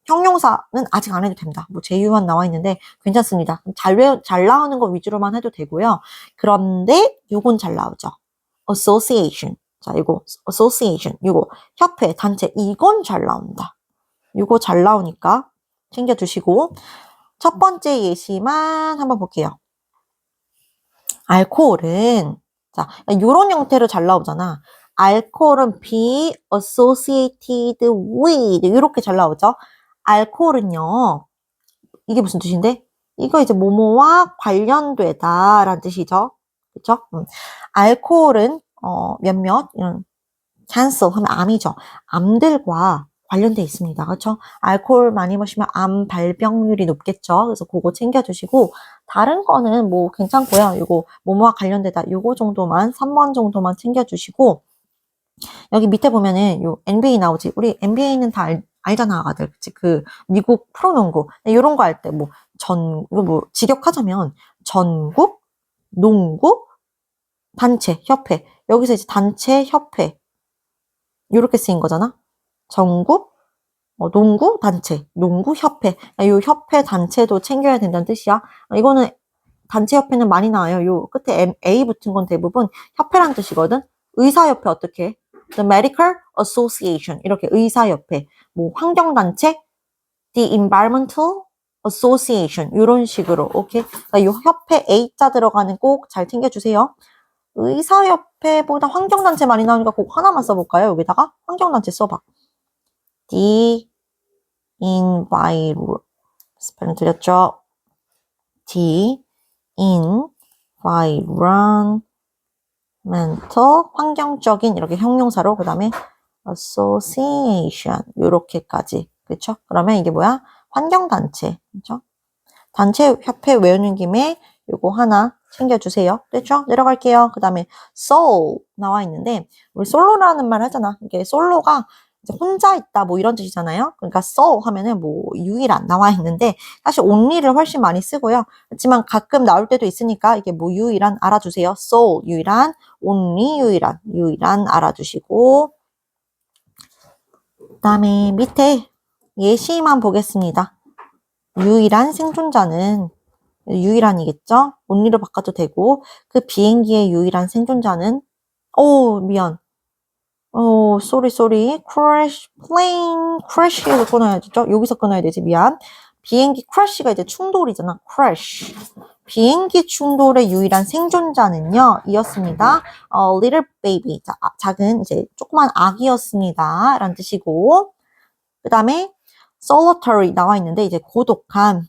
형용사는 아직 안 해도 됩니다. 뭐 제휴만 나와 있는데 괜찮습니다. 잘 나오는 거 위주로만 해도 되고요. 그런데 요건 잘 나오죠. association. 자, 이거 association. 이거 협회, 단체. 이건 잘 나온다. 이거 잘 나오니까 챙겨두시고 첫 번째 예시만 한번 볼게요. 알코올은 자, 요런 형태로 잘 나오잖아. 알코올은 be associated with 이렇게 잘 나오죠. 알코올은요. 이게 무슨 뜻인데? 이거 이제 뭐뭐와 관련되다 라는 뜻이죠. 그쵸? 알코올은 몇몇 이런 cancer 하면 암이죠. 암들과 관련돼 있습니다. 그렇죠? 알코올 많이 마시면 암 발병률이 높겠죠. 그래서 그거 챙겨주시고 다른 거는 뭐 괜찮고요. 이거 뭐뭐와 관련되다 요거 정도만 3번 정도만 챙겨주시고 여기 밑에 보면은 요 NBA 나오지. 우리 NBA는 다 알잖아, 아가들. 그치? 그 미국 프로농구 이런 거 할 때 뭐 이거 뭐 직역하자면 전국 농구 단체 협회 여기서 이제 단체 협회 이렇게 쓰인 거잖아. 전국 농구 단체 농구 협회 이 협회 단체도 챙겨야 된다는 뜻이야. 이거는 단체 협회는 많이 나와요. 요 끝에 A 붙은 건 대부분 협회란 뜻이거든. 의사협회 어떻게? The Medical Association 이렇게 의사협회, 뭐 환경단체, The Environmental Association 이런 식으로 오케이. 그러니까 이 협회 A자 들어가는 꼭 잘 챙겨주세요. 의사협회보다 환경단체 많이 나오니까 꼭 하나만 써볼까요? 여기다가 환경단체 써봐. The Environmental 스펠링 드렸죠? The Environmental 환경적인 이렇게 형용사로 그 다음에 Association 요렇게까지 그렇죠? 그러면 이게 뭐야? 환경단체 그렇죠? 단체 협회 외우는 김에 요거 하나 챙겨주세요. 됐죠? 내려갈게요. 그 다음에 soul 나와 있는데 우리 솔로라는 말 하잖아. 이게 솔로가 이제 혼자 있다 뭐 이런 뜻이잖아요. 그러니까 soul 하면은 뭐 유일한 나와 있는데 사실 only를 훨씬 많이 쓰고요. 그렇지만 가끔 나올 때도 있으니까 이게 뭐 유일한 알아주세요. soul 유일한, only 유일한 알아주시고 그 다음에 밑에 예시만 보겠습니다. 유일한 생존자는 유일한이겠죠? only로 바꿔도 되고 그 비행기의 유일한 생존자는 미안. sorry. plane crash에서 끊어야 되죠? 여기서 끊어야 되지. 미안. 비행기 crash가 이제 충돌이잖아. crash. 비행기 충돌의 유일한 생존자는요, 이었습니다. little baby. 작은, 이제, 조그만 아기였습니다. 라는 뜻이고. 그 다음에, solitary 나와 있는데, 이제, 고독한,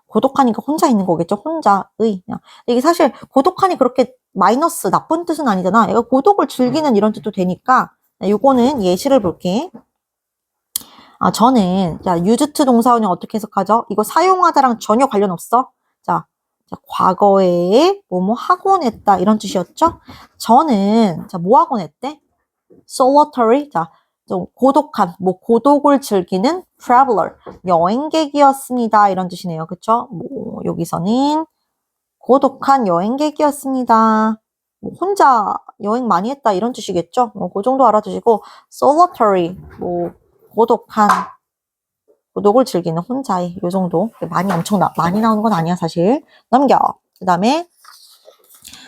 고독하니까 혼자 있는 거겠죠? 혼자의. 그냥. 이게 사실, 고독하니 그렇게 마이너스, 나쁜 뜻은 아니잖아. 얘가 고독을 즐기는 이런 뜻도 되니까, 요거는 예시를 볼게. 저는, used 동사원형 어떻게 해석하죠? 이거 사용하다랑 전혀 관련 없어? 자, 과거에 뭐뭐 하곤 했다 이런 뜻이었죠? 저는 뭐 하곤 했대? solitary 좀 고독한 고독을 즐기는 traveler 여행객이었습니다 이런 뜻이네요. 그쵸? 여기서는 고독한 여행객이었습니다. 혼자 여행 많이 했다 이런 뜻이겠죠? 그 정도 알아두시고 solitary 고독을 즐기는 혼자의 요 정도. 엄청 많이 나오는 건 아니야 사실. 넘겨. 그 다음에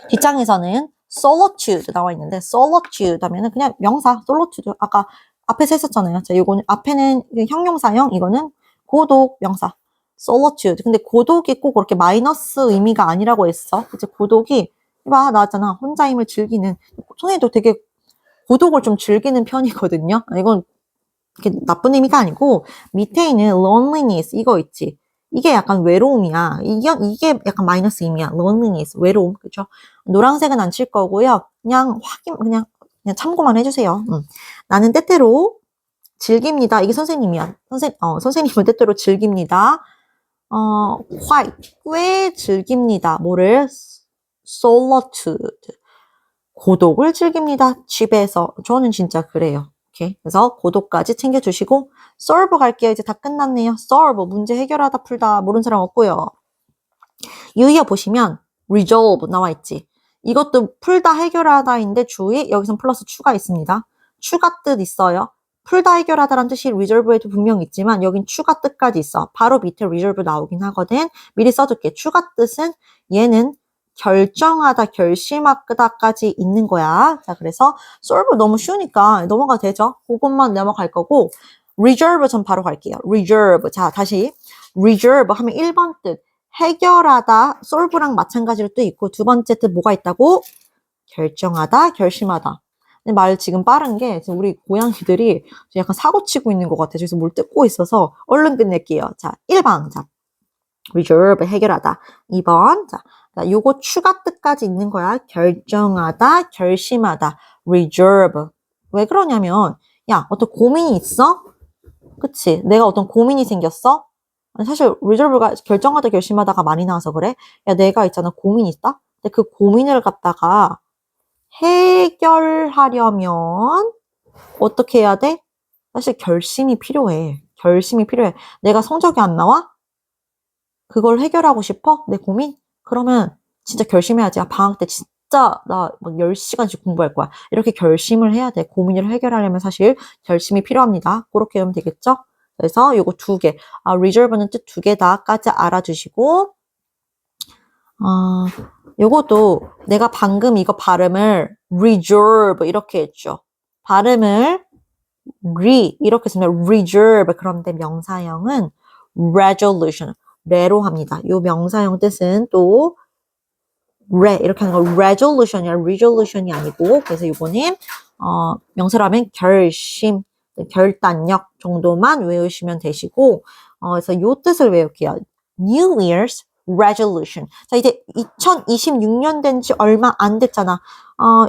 뒷장에서는 solitude 나와 있는데 solitude 하면은 그냥 명사 solitude 아까 앞에서 했었잖아요. 자, 요거는 앞에는 형용사형, 이거는 고독 명사 solitude. 근데 고독이 꼭 그렇게 마이너스 의미가 아니라고 했어. 이제 고독이 나왔잖아. 혼자임을 즐기는. 선생님도 되게 고독을 좀 즐기는 편이거든요. 이건 이렇게 나쁜 의미가 아니고 밑에 있는 loneliness 이거 있지. 이게 약간 외로움이야. 이게 약간 마이너스 의미야. loneliness 외로움 그렇죠? 노란색은 안 칠 거고요. 그냥 참고만 해주세요. 나는 때때로 즐깁니다. 이게 선생님이야. 선생님은 때때로 즐깁니다. 꽤 즐깁니다. 뭐를? solitude 고독을 즐깁니다. 집에서. 저는 진짜 그래요. 오케이. 그래서 고독까지 챙겨주시고 solve 갈게요. 이제 다 끝났네요. solve 문제 해결하다 풀다 모르는 사람 없고요. 유의어 보시면 resolve 나와 있지. 이것도 풀다 해결하다인데 주의 여기선 플러스 추가 있습니다. 추가 뜻 있어요. 풀다 해결하다라는 뜻이 resolve에도 분명히 있지만 여긴 추가 뜻까지 있어. 바로 밑에 resolve 나오긴 하거든. 미리 써둘게. 추가 뜻은 얘는 결정하다, 결심하다까지 있는 거야. 자, 그래서 solve 너무 쉬우니까 넘어가도 되죠? 그것만 넘어갈 거고 reserve 전 바로 갈게요. reserve. 자, 다시 reserve 하면 1번 뜻 해결하다, solve랑 마찬가지로 또 있고 두 번째 뜻 뭐가 있다고? 결정하다, 결심하다. 근데 말 지금 빠른 게 지금 우리 고양이들이 약간 사고 치고 있는 것 같아요. 그래서 뭘 뜯고 있어서 얼른 끝낼게요. 자, 1번. 자, reserve 해결하다. 2번. 자, 요거 추가 뜻까지 있는 거야. 결정하다, 결심하다. reserve. 왜 그러냐면 어떤 고민이 있어? 그치? 내가 어떤 고민이 생겼어? 사실 resolve가 결정하다, 결심하다가 많이 나와서 그래. 내가 있잖아. 고민이 있다? 근데 그 고민을 갖다가 해결하려면 어떻게 해야 돼? 사실 결심이 필요해. 내가 성적이 안 나와? 그걸 해결하고 싶어? 내 고민? 그러면 진짜 결심해야지. 방학 때 진짜 나 막 10시간씩 공부할 거야. 이렇게 결심을 해야 돼. 고민을 해결하려면 사실 결심이 필요합니다. 그렇게 하면 되겠죠? 그래서 요거 2개. resolve는 뜻 2개 다까지 알아주시고 요것도 내가 방금 이거 발음을 reserve 이렇게 했죠. 발음을 이렇게 쓰면 reserve. 그런데 명사형은 resolution, 레로 합니다. 요 명사형 뜻은 또 이렇게 하는 거 resolution이야, resolution이 아니고, 그래서 이거는 명사로 하면 결심, 결단력 정도만 외우시면 되시고, 그래서 요 뜻을 외울게요. New Year's resolution. 자, 이제 2026년 된 지 얼마 안 됐잖아.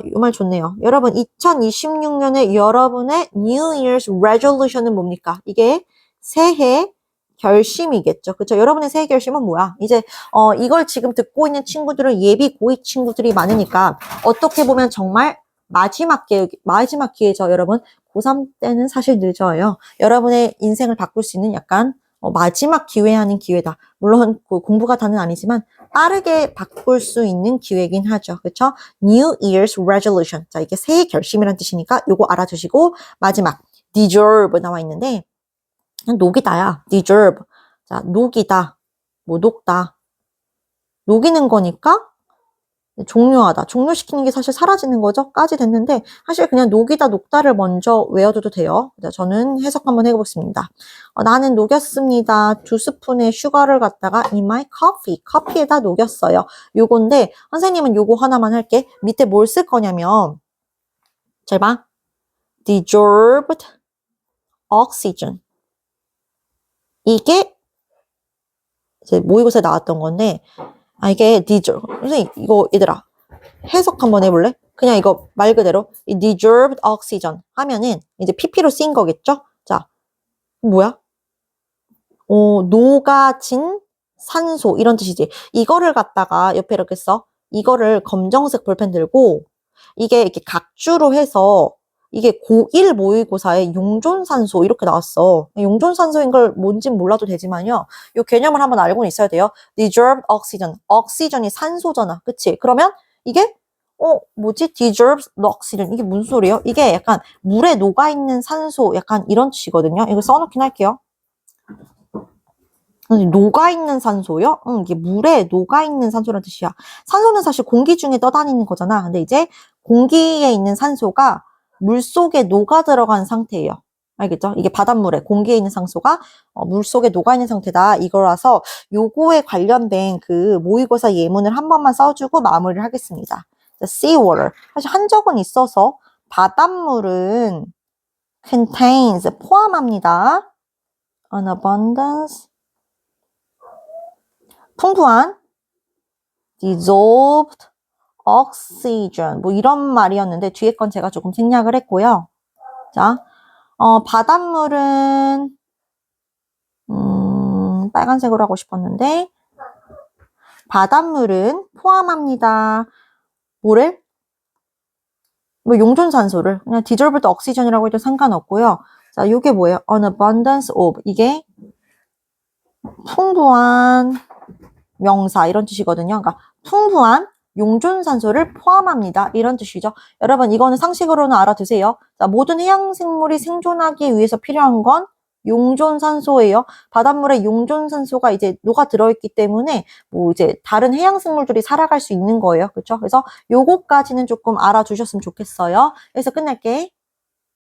이 말 좋네요. 여러분, 2026년에 여러분의 New Year's resolution은 뭡니까? 이게 새해 결심이겠죠. 그렇죠? 여러분의 새해 결심은 뭐야? 이제 이걸 지금 듣고 있는 친구들은 예비 고2 친구들이 많으니까 어떻게 보면 정말 마지막 기회죠, 여러분. 고3 때는 사실 늦어요. 여러분의 인생을 바꿀 수 있는 약간 마지막 기회 아닌 기회다. 물론 공부가 다는 아니지만 빠르게 바꿀 수 있는 기회긴 하죠. 그렇죠? New Year's resolution. 자, 이게 새해 결심이란 뜻이니까 요거 알아두시고 마지막 deserve 나와 있는데 그냥 녹이다야. deserve. 자, 녹이다. 뭐 녹다. 녹이는 거니까 종료하다. 종료시키는 게 사실 사라지는 거죠. 까지 됐는데 사실 그냥 녹이다, 녹다를 먼저 외워둬도 돼요. 저는 해석 한번 해보겠습니다. 나는 녹였습니다. 2스푼의 슈가를 갖다가 in my coffee. 커피에다 녹였어요. 요건데 선생님은 요거 하나만 할게. 밑에 뭘 쓸 거냐면 잘 봐. dissolved oxygen. 이게 이제 모의고사에 나왔던 건데 이게 선생님 이거 얘들아 해석 한번 해볼래? 그냥 이거 말 그대로 이 dissolved oxygen 하면은 이제 pp로 쓰인 거겠죠? 자, 뭐야? 녹아진 산소 이런 뜻이지. 이거를 갖다가 옆에 이렇게 써. 이거를 검정색 볼펜 들고 이게 이렇게 각주로 해서 이게 고1 모의고사에 용존산소 이렇게 나왔어. 용존산소인 걸 뭔진 몰라도 되지만요. 이 개념을 한번 알고는 있어야 돼요. dissolved oxygen. oxygen이 산소잖아. 그치? 그러면 이게 뭐지? dissolved oxygen. 이게 무슨 소리예요? 이게 약간 물에 녹아있는 산소 약간 이런 뜻이거든요. 이거 써놓긴 할게요. 녹아있는 산소요? 이게 물에 녹아있는 산소라는 뜻이야. 산소는 사실 공기 중에 떠다니는 거잖아. 근데 이제 공기에 있는 산소가 물 속에 녹아 들어간 상태예요. 알겠죠? 이게 바닷물에 공기에 있는 산소가 물 속에 녹아있는 상태다. 이거라서 요거에 관련된 그 모의고사 예문을 한 번만 써주고 마무리를 하겠습니다. seawater. 사실 한 적은 있어서 바닷물은 contains, 포함합니다. an abundance, 풍부한 dissolved oxygen 뭐 이런 말이었는데 뒤에 건 제가 조금 생략을 했고요. 자, 바닷물은 빨간색으로 하고 싶었는데 바닷물은 포함합니다. 뭐를? 뭐 용존산소를 그냥 dissolved oxygen이라고 해도 상관없고요. 자, 이게 뭐예요? an abundance of 이게 풍부한 명사 이런 뜻이거든요. 그러니까 풍부한 용존산소를 포함합니다. 이런 뜻이죠. 여러분 이거는 상식으로는 알아두세요. 자, 모든 해양생물이 생존하기 위해서 필요한 건 용존산소예요. 바닷물에 용존산소가 이제 녹아 들어있기 때문에 뭐 이제 다른 해양생물들이 살아갈 수 있는 거예요. 그렇죠? 그래서 요거까지는 조금 알아두셨으면 좋겠어요. 여기서 끝낼게.